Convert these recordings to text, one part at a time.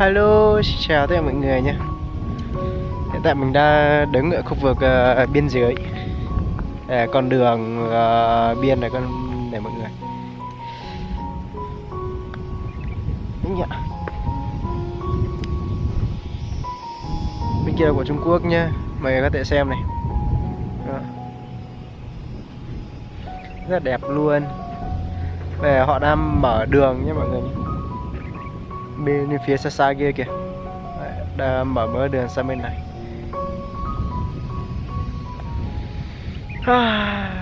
Hello, xin chào tất cả mọi người nhé. Hiện tại mình đang đứng ở khu vực biên giới, con đường biên này này mọi người. Đúng nhỉ? Bên kia là của Trung Quốc nhá, mọi người có thể xem này. Đó. Rất là đẹp luôn. Về họ đang mở đường nhé mọi người nhé. Bên phía xa xa kia kìa. Đấy, đang mở đường sang bên này.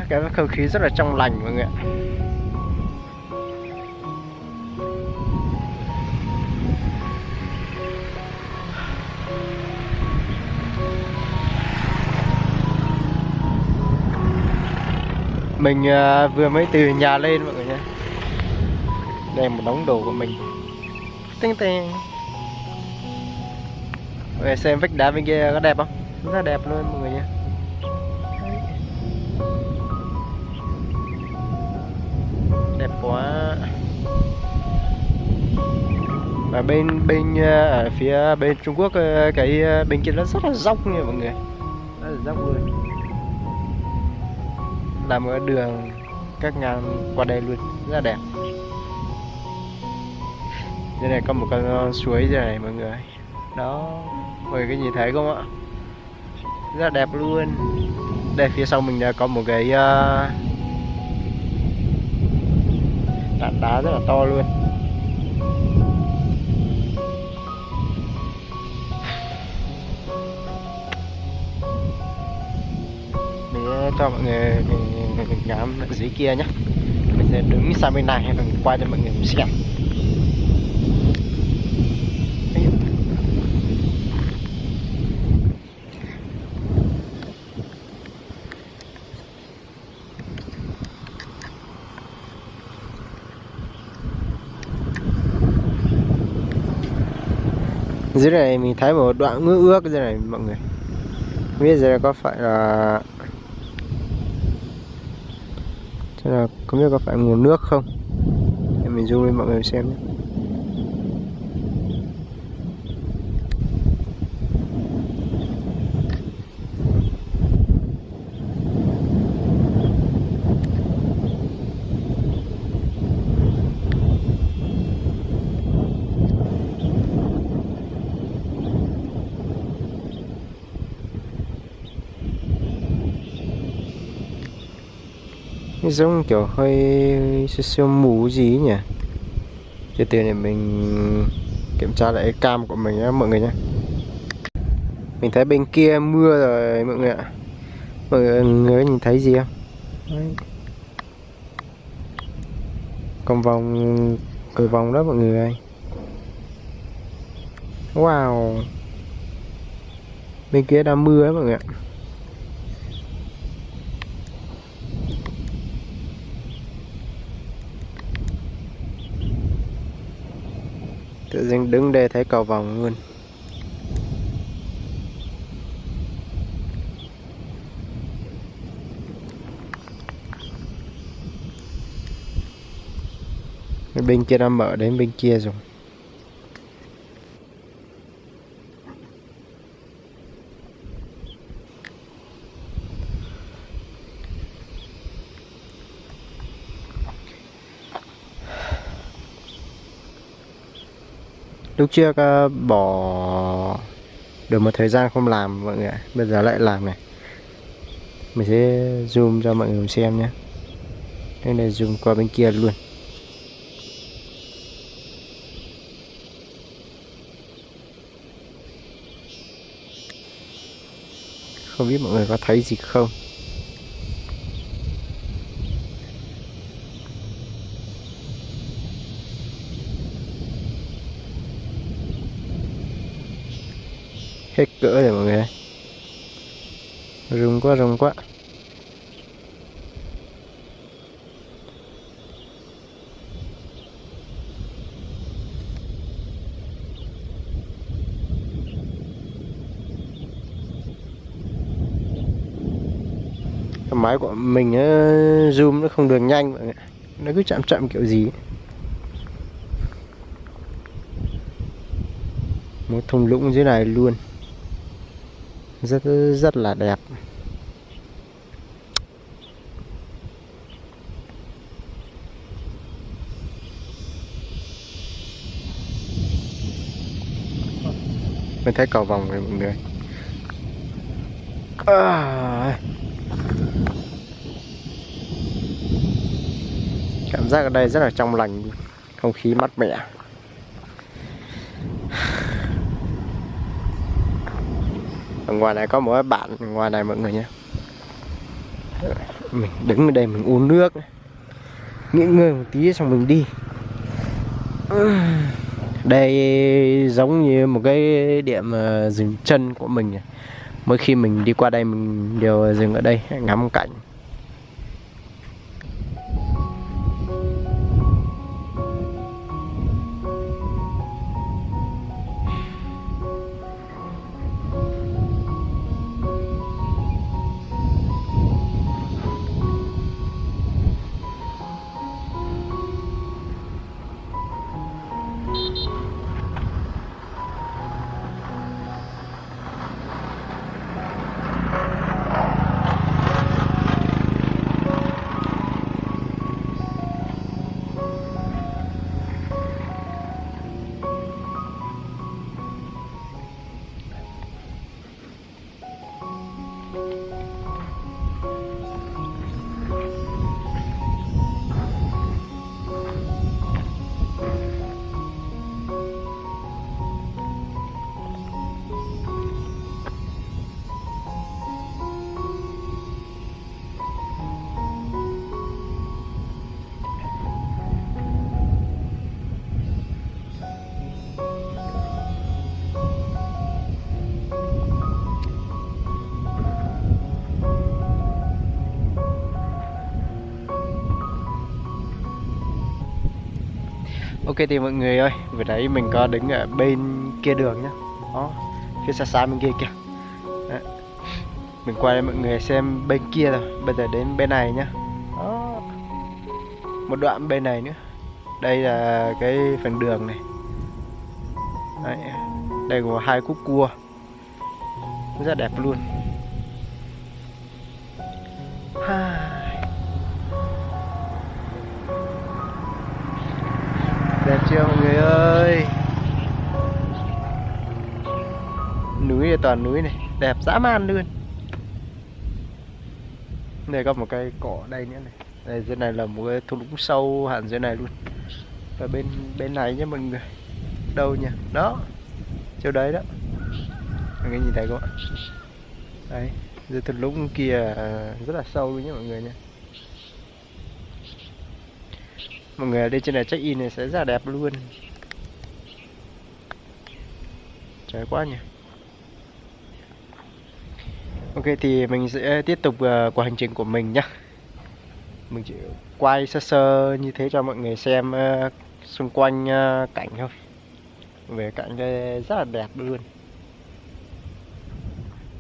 Cái không khí rất là trong lành mọi người ạ. Mình vừa mới từ nhà lên mọi người nhé. Đây là một đống đồ của mình. Tinh tinh. Mọi người xem vách đá bên kia có đẹp không? Rất là đẹp luôn mọi người nhé. Đẹp quá. Và bên ở phía bên Trung Quốc, cái bên kia nó rất là dốc nha mọi người. Rất là dốc luôn. Làm ở đường cắt ngang qua đây luôn, rất là đẹp. Đây này có một con suối như này mọi người. Đó, mọi người có nhìn thấy không ạ? Rất là đẹp luôn. Đây phía sau mình có một cái tảng đá rất là to luôn. Mình cho mọi người ngắm ở dưới kia nhé. Mình sẽ đứng sang bên này và qua cho mọi người xem. Dưới này mình thấy một đoạn ướt ướt dưới này mọi người. Không biết giờ có phải là không biết có phải nguồn nước không. Để mình zoom lên mọi người xem nhé. Giống kiểu hơi sương mù gì ấy nhỉ. Từ từ này mình kiểm tra lại cam của mình nhé mọi người nhé. Mình thấy bên kia mưa rồi mọi người ạ. Mọi người nhìn thấy gì không? Đấy. Còn cầu vòng đó mọi người. Wow. Bên kia đang mưa ấy mọi người ạ. Tự dưng đứng đây thấy cầu vồng luôn. Bên kia đang mở đến bên kia rồi. Lúc trước bỏ được một thời gian không làm mọi người ạ. Bây giờ lại làm này. Mình sẽ zoom cho mọi người xem nhé. Đây này, zoom qua bên kia luôn. Không biết mọi người có thấy gì không. Hết cỡ rồi mọi người. Rung quá rung quá. Cái máy của mình zoom nó không được nhanh mọi người. Nó cứ chậm chậm kiểu gì ấy. một thung lũng dưới này luôn, rất là đẹp. Mình thấy cầu vồng này mọi người. Cảm giác ở đây rất là trong lành, không khí mát mẻ. Ở ngoài này có một cái bạn ngoài này mọi người nhé. Mình đứng ở đây mình uống nước, nghỉ ngơi một tí xong mình đi. Đây giống như một cái điểm dừng chân của mình. Mỗi khi mình đi qua đây mình đều dừng ở đây ngắm cảnh. Ok thì mọi người ơi, vừa nãy mình có đứng ở bên kia đường nhá. Đó, phía xa xa bên kia kìa. Đấy. Mình quay cho mọi người xem bên kia rồi. Bây giờ đến bên này nhá. Đó. Một đoạn bên này nữa. Đây là cái phần đường này. Đấy. Đây có hai khúc cua, rất đẹp luôn. Đẹp chưa mọi người ơi? Núi là toàn núi này, đẹp dã man luôn. Đây có một cây cỏ đây nữa này. Đây dưới này là một cái thung lũng sâu hẳn dưới này luôn. Và bên này nhé mọi người. Đâu nhỉ? Đó. Chỗ đấy đó. Mọi người nhìn thấy không ạ? Đấy, dưới thung lũng kia rất là sâu luôn nhé mọi người nha. Mọi người ở đây trên này check in này sẽ rất là đẹp luôn. Trời quá nhỉ. Ok thì mình sẽ tiếp tục cuộc hành trình của mình nhá. Mình chỉ quay sơ sơ như thế cho mọi người xem xung quanh cảnh thôi. Về cảnh đây rất là đẹp luôn.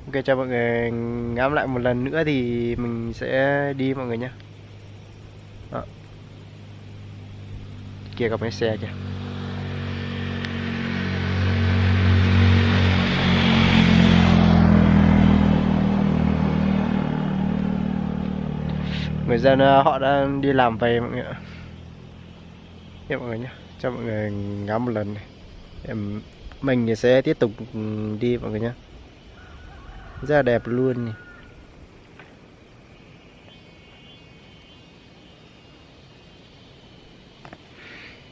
Ok, cho mọi người ngắm lại một lần nữa thì mình sẽ đi mọi người nhé. Đó. Kia có mấy xe kìa. Người dân họ đang đi làm về mọi người ạ. Mọi người nhé, cho mọi người ngắm một lần này. Mình sẽ tiếp tục đi mọi người nhé. Rất là đẹp luôn này.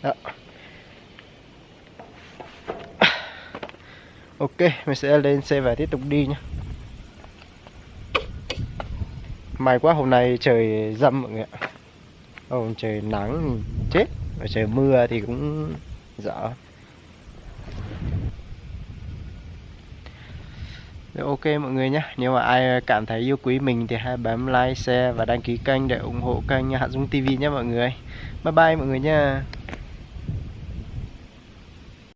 Đó. Ok, mình sẽ lên xe và tiếp tục đi nhé. May quá hôm nay trời râm mọi người ạ. Trời nắng chết, và trời mưa thì cũng dở. Ok mọi người nhé, nếu mà ai cảm thấy yêu quý mình thì hãy bấm like, share và đăng ký kênh để ủng hộ kênh Hạ Dung TV nhé mọi người. Bye bye mọi người nha.